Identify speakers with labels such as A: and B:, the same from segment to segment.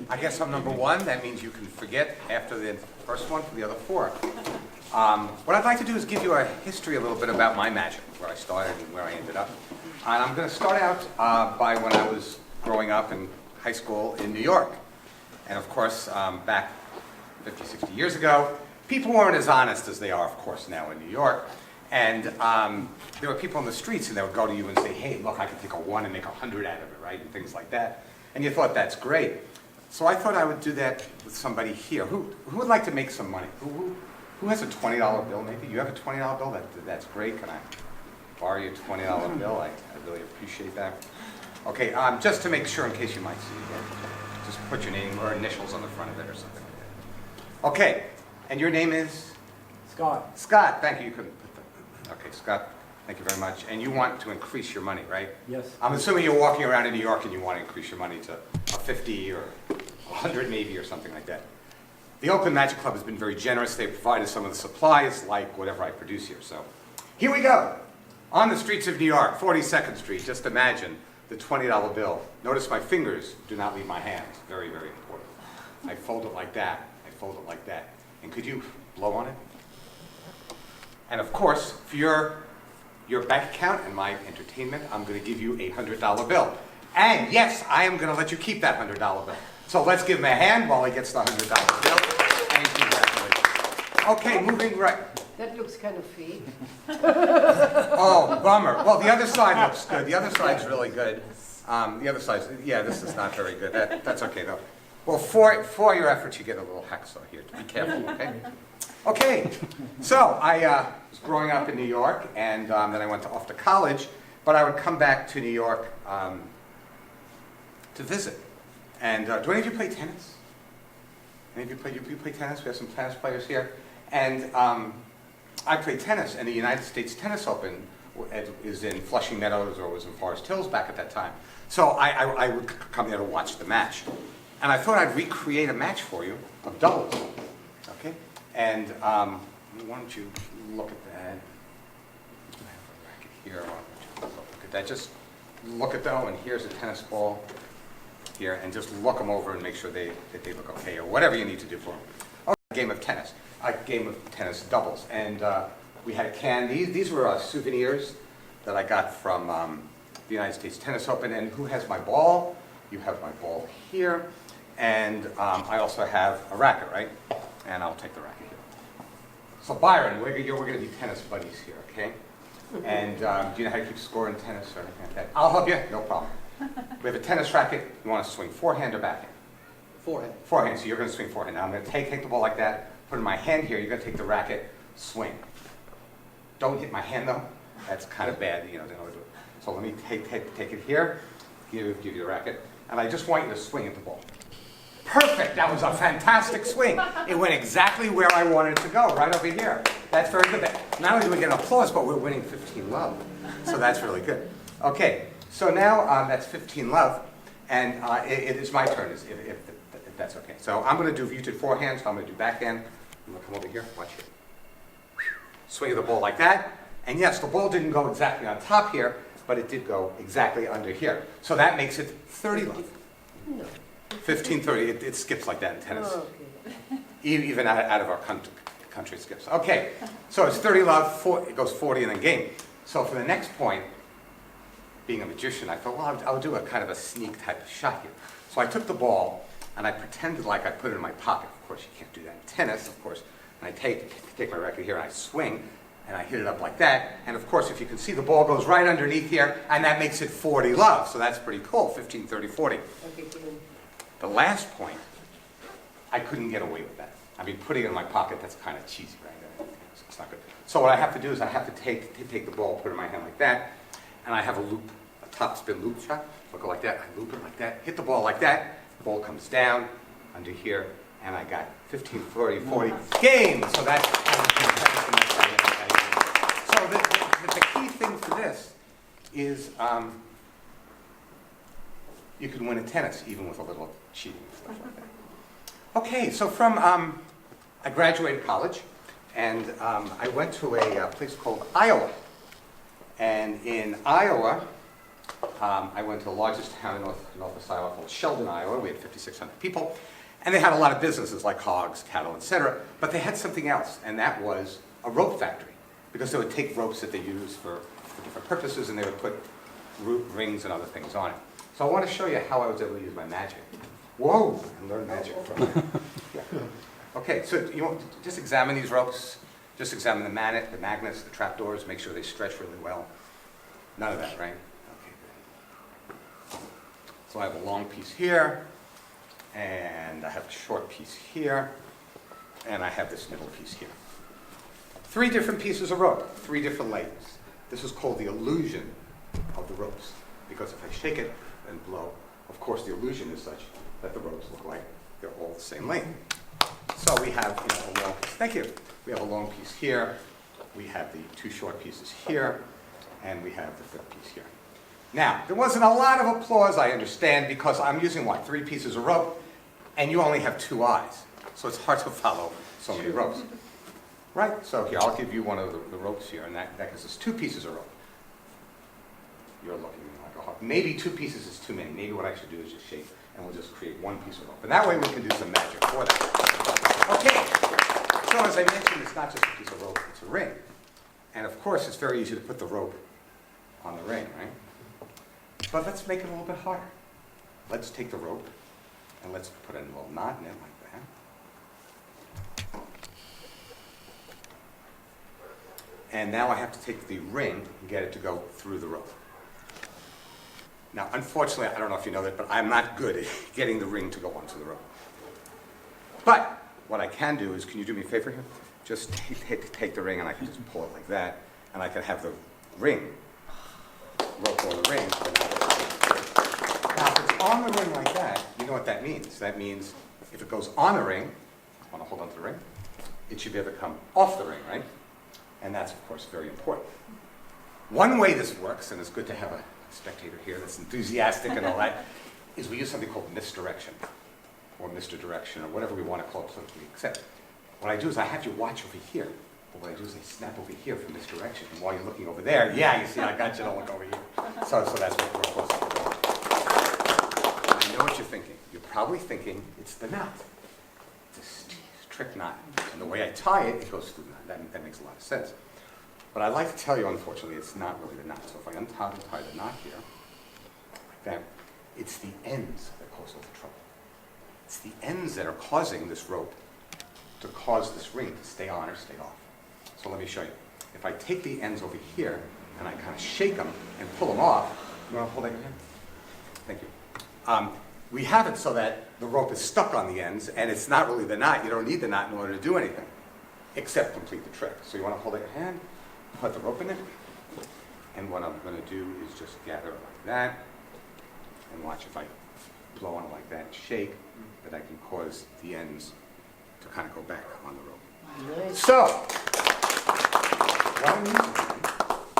A: I guess I'm number one. That means you can forget after the first one for the other four. What I'd like to do is give you a history a little bit about my magic, where I started and where I ended up. And I'm going to start out by when I was growing up in high school in New York. And of course, back 50, 60 years ago, people weren't as honest as they are, of course, now in New York. And there were people on the streets and they would go to you and say, hey, look, I can take a 1 and make 100 out of it, right? And things like that. And you thought, that's great. So I thought I would do that with somebody here. Who would like to make some money? Who has a $20 bill maybe? You have a $20 bill? That's great. Can I borrow your $20 bill? I really appreciate that. Okay, just to make sure in case you might see it again, just put your name or initials on the front of it or something like that. Okay, and your name is?
B: Scott.
A: Scott, thank you. You couldn't put that. Okay, Scott, thank you very much. And you want to increase your money, right?
B: Yes.
A: I'm assuming you're walking around in New York and you want to increase your money to a 50 or 100 maybe or something like that. The Oakland Magic Club has been very generous. They've provided some of the supplies like whatever I produce here. So here we go. On the streets of New York, 42nd Street, just imagine the $20 bill. Notice my fingers do not leave my hands. Very, very important. I fold it like that. I fold it like that. And could you blow on it? And of course, for your bank account and my entertainment, I'm going to give you a $100 bill. And yes, I am going to let you keep that $100 bill. So let's give him a hand while he gets the $100 bill. And congratulations. Okay, moving right.
C: That looks kind of fake.
A: Oh, bummer. Well, the other side looks good. The other side's really good. The other side's, yeah, this is not very good. That's okay, though. Well, for your efforts, you get a little hacksaw here. Be careful, okay? Okay, so I was growing up in New York, and then I went off to college, but I would come back to New York to visit. And do any of you play tennis? Any of you play tennis? We have some tennis players here. And I played tennis, and the United States Tennis Open is in Flushing Meadows or was in Forest Hills back at that time. So I would come there to watch the match. And I thought I'd recreate a match for you of doubles. Okay? And why don't you look at that? I have a racket here. Why don't you look at that? Just look at them, and here's a tennis ball here, and just look them over and make sure that they look okay, or whatever you need to do for them. Okay, game of tennis. A game of tennis doubles. And we had a can. These were souvenirs that I got from the United States Tennis Open. And who has my ball? You have my ball here. And I also have a racket, right? And I'll take the racket here. So Byron, we're going to be tennis buddies here, okay? And do you know how to keep score in tennis or anything like that? I'll help you, no problem. We have a tennis racket. You want to swing forehand or backhand?
B: Forehand.
A: Forehand, so you're going to swing forehand. Now I'm going to take the ball like that, put it in my hand here. You're going to take the racket, swing. Don't hit my hand though. That's kind of bad, you know. So let me take it here, give you the racket, and I just want you to swing at the ball. Perfect, that was a fantastic swing. It went exactly where I wanted it to go, right over here. That's very good. Not only do we get an applause, but we're winning 15-love. So that's really good. Okay, so now that's 15-love, and it is my turn, if that's okay. So I'm going to do, you did forehand, so I'm going to do backhand. I'm going to come over here, watch it. Swing the ball like that. And yes, the ball didn't go exactly on top here, but it did go exactly under here. So that makes it 30-love.
C: No.
A: 15-30, it skips like that in tennis.
C: Oh, okay.
A: Even out of our country it skips. Okay, so it's 30-love, it goes 40 and then game. So for the next point, being a magician, I thought, well, I'll do a kind of a sneak type of shot here. So I took the ball, and I pretended like I put it in my pocket. Of course, you can't do that in tennis, of course. And I take my racket here, and I swing, and I hit it up like that. And of course, if you can see, the ball goes right underneath here, and that makes it 40-love. So that's pretty cool, 15, 30, 40.
C: Okay, good.
A: The last point, I couldn't get away with that. I mean, putting it in my pocket, that's kind of cheesy, right? It's not good. So what I have to do is I have to take the ball, put it in my hand like that, and I have a loop, a top spin loop shot. So I go like that, I loop it like that, hit the ball like that, the ball comes down under here, and I got 15, 40, 40, game! So that's so the key thing for this is you can win in tennis even with a little cheating and stuff like that. Okay, so from, I graduated college, and I went to a place called Iowa. And in Iowa, I went to the largest town in northwest Iowa called Sheldon, Iowa. We had 5,600 people. And they had a lot of businesses like hogs, cattle, etc. But they had something else, and that was a rope factory. Because they would take ropes that they use for different purposes, and they would put rings and other things on it. So I want to show you how I was able to use my magic. Whoa! And learn magic from it. Yeah. Okay, so you want to just examine these ropes. Just examine the magnets, the trapdoors, make sure they stretch really well. None of that, right? Okay, good. So I have a long piece here, and I have a short piece here, and I have this middle piece here. 3 different pieces of rope, 3 different layers. This is called the illusion of the ropes, because if I shake it and blow, of course the illusion is such that the ropes look like they're all the same length. So we have a long piece. Thank you. We have a long piece here. We have the 2 short pieces here, and we have the 5th piece here. Now, there wasn't a lot of applause, I understand, because I'm using, 3 pieces of rope, and you only have 2 eyes. So it's hard to follow so many ropes. Right? So here, I'll give you one of the ropes here, and that gives us 2 pieces of rope. You're looking like a hawk. Maybe 2 pieces is too many. Maybe what I should do is just shake, and we'll just create 1 piece of rope. And that way we can do some magic for that. Okay. So as I mentioned, it's not just a piece of rope, it's a ring. And of course, it's very easy to put the rope on the ring, right? But let's make it a little bit harder. Let's take the rope, and let's put a little knot in it like that. And now I have to take the ring and get it to go through the rope. Now, unfortunately, I don't know if you know that, but I'm not good at getting the ring to go onto the rope. But what I can do is, can you do me a favor here? Just take the ring, and I can just pull it like that, and I can have the ring, rope on the ring. Now, if it's on the ring like that, you know what that means. That means if it goes on the ring, I want to hold on to the ring, it should be able to come off the ring, right? And that's, of course, very important. One way this works, and it's good to have a spectator here that's enthusiastic and all that, is we use something called misdirection, or misdirection, or whatever we want to call it politically accept. What I do is I have you watch over here. But what I do is I snap over here for misdirection. And while you're looking over there, yeah, you see, I got you to look over here. So that's what we're supposed to do. I know what you're thinking. You're probably thinking it's the knot. This trick knot. And the way I tie it, it goes through the knot. That makes a lot of sense. But I'd like to tell you, unfortunately, it's not really the knot. So if I untie the knot here, like that, it's the ends that cause all the trouble. It's the ends that are causing this rope to cause this ring to stay on or stay off. So let me show you. If I take the ends over here and I kind of shake them and pull them off, you want to hold that in your hand? Thank you. We have it so that the rope is stuck on the ends, and it's not really the knot. You don't need the knot in order to do anything, except complete the trick. So you want to hold it in your hand, put the rope in it, and what I'm going to do is just gather it like that, and watch if I blow on it like that, shake, that I can cause the ends to kind of go back on the rope.
C: Nice.
A: So, what I'm using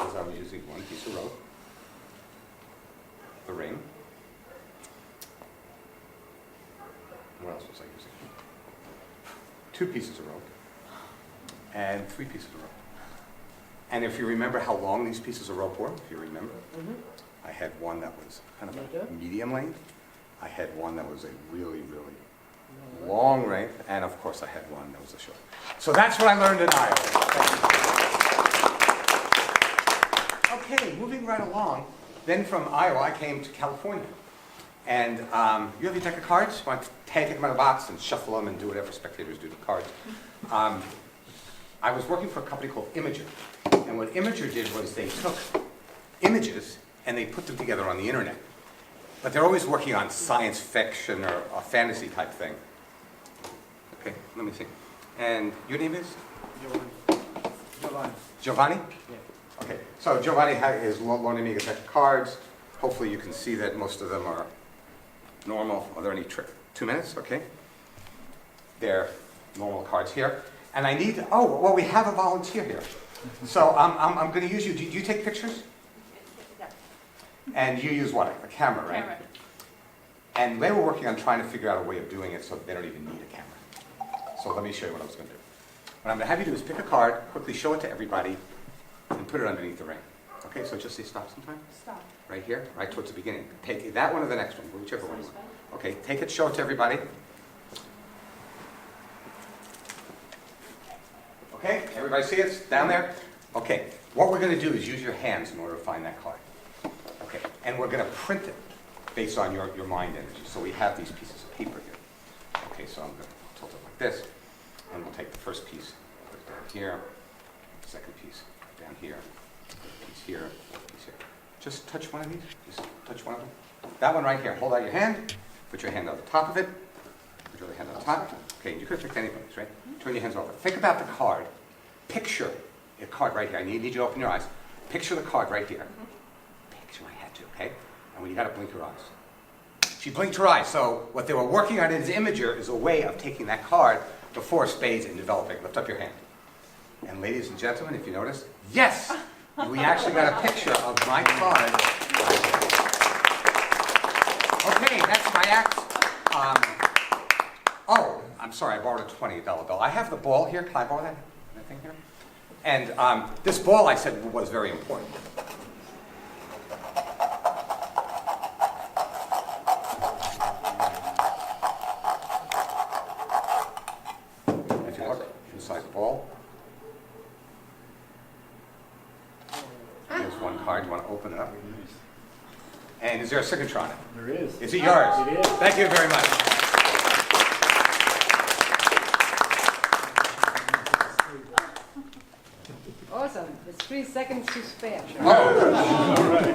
A: is I was using 1 piece of rope, the ring. What else was I using? 2 pieces of rope, and 3 pieces of rope. And if you remember how long these pieces of rope were, if you remember, I had one that was kind of a medium length. I had one that was a really, really long length, and of course I had one that was a short. So that's what I learned in Iowa. Okay, moving right along. Then from Iowa, I came to California. And you have your deck of cards? You want to take them out of the box and shuffle them and do whatever spectators do to cards. I was working for a company called Imager. And what Imager did was they took images and they put them together on the internet. But they're always working on science fiction or a fantasy type thing. Okay, let me see. And your name is?
B: Giovanni.
A: Giovanni?
B: Yeah.
A: Okay, so Giovanni is loaning me a deck of cards. Hopefully you can see that most of them are normal. Are there any 2 minutes? Okay. They're normal cards here. And I need, we have a volunteer here. So I'm going to use you. Do you take pictures? And you use what? A camera, right?
D: Camera.
A: And they were working on trying to figure out a way of doing it so they don't even need a camera. So let me show you what I was going to do. What I'm going to have you do is pick a card, quickly show it to everybody, and put it underneath the ring. Okay, so just say stop sometime.
C: Stop.
A: Right here, right towards the beginning. Take that one or the next one, whichever one you want. Okay, take it, show it to everybody. Okay, everybody see it? It's down there? Okay, what we're going to do is use your hands in order to find that card. Okay, and we're going to print it based on your mind energy. So we have these pieces of paper here. Okay, so I'm going to tilt it like this, and we'll take the first piece, put it down here, second piece down here, piece here, piece here. Just touch one of these. Just touch one of them. That one right here. Hold out your hand. Put your hand on the top of it. Put your other hand on the top. Okay, you could have picked any place, right? Turn your hands over. Think about the card. Picture a card right here. I need you to open your eyes. Picture the card right here. Picture I had to, okay? And when you got to blink your eyes. She blinked her eyes. So what they were working on as Imager is a way of taking that card before spades and developing. Lift up your hand. And ladies and gentlemen, if you notice, yes! We actually got a picture of my card. Okay, that's my act. Oh, I'm sorry, I borrowed a $20 bill. I have the ball here. Can I borrow that thing here? And this ball, I said, was very important. If you look inside the ball, here's one card. You want to open it up? And is there a signature on it?
B: There is.
A: Is it yours?
B: It is.
A: Thank you very much.
C: Awesome. There's 3 seconds to spare.
A: Oh.